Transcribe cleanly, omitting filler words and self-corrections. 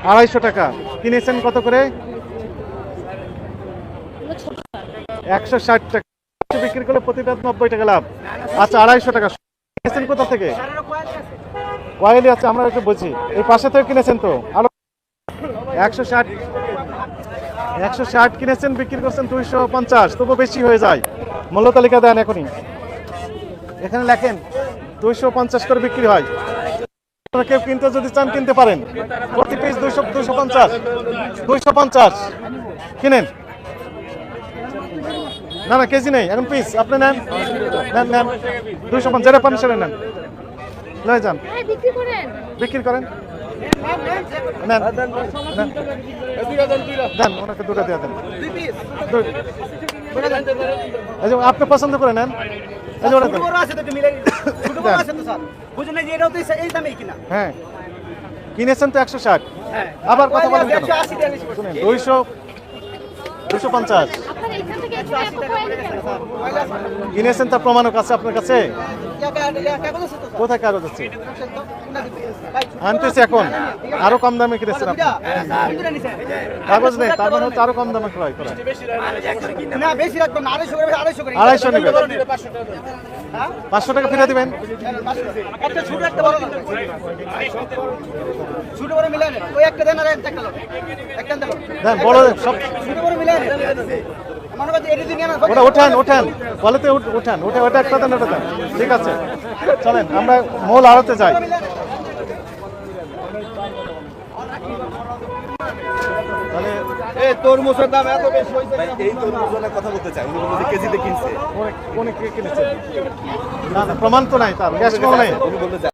250 টাকা কিনেছেন কত করে? 160 টাকা বিক্রি করলে প্রতিটা 90 টাকা লাভ। আচ্ছা 250 টাকা কিনেছেন কোথা থেকে? কয়েলি আছে, আমরা একটু বুঝি। এই পাশে থেকে কিনেছেন তো আরো 160 কিনেছেন, বিক্রি করছেন 250, তবু বেশি হয়ে যায়। মূল্য তালিকা দেন এখনই, এখানে লেখেন 250 করে বিক্রি হয়। আপনারা কেউ কিনতে যদি চান কিনতে পারেন, প্রতি পিস 250 কিনেন। না না কেজি নেই এখন, পিস আপনি নেন নেন নেন 250, যেটা পান সেটা নেন, লয়ে যান বিক্রি করেন। নেন নেন দেন, ওনাকে দুটো দিয়ে দেন। এই যে আপনি পছন্দ করে নেন, এই যে ওটা দেন। হ্যাঁ কিনেছেন তো 160, আবার কথা বলেন কেন? শুনেন 250 কিনেছেন, তার প্রমাণও আছে আপনার কাছে? কোথায় কাগজ আছে? আনতেছি এখন, আরো কম দামে কিনেছেন আপনি। কাগজ নেই, তার মানে হচ্ছে আরো কম দামে ক্রয় করা। 250 নেবেন, 500 টাকা ফিরে দিবেন। দেন বড় সব ওটা ওঠান ওঠান, বলেতে উঠান, ওটা একটা দেন, ওটা দেন। ঠিক আছে চলেন আমরা মূল আড়তে যাই। তাহলে তরমুজের দাম এত বেশি হয়েছে, এই তরমুজের কথা বলতে চাই, উনি বলতে কেজিতে কিনছে। কোনে কে কিনেছে? না না প্রমাণ তো নাই, তার গ্যাস কম নাই। উনি বলতে চাই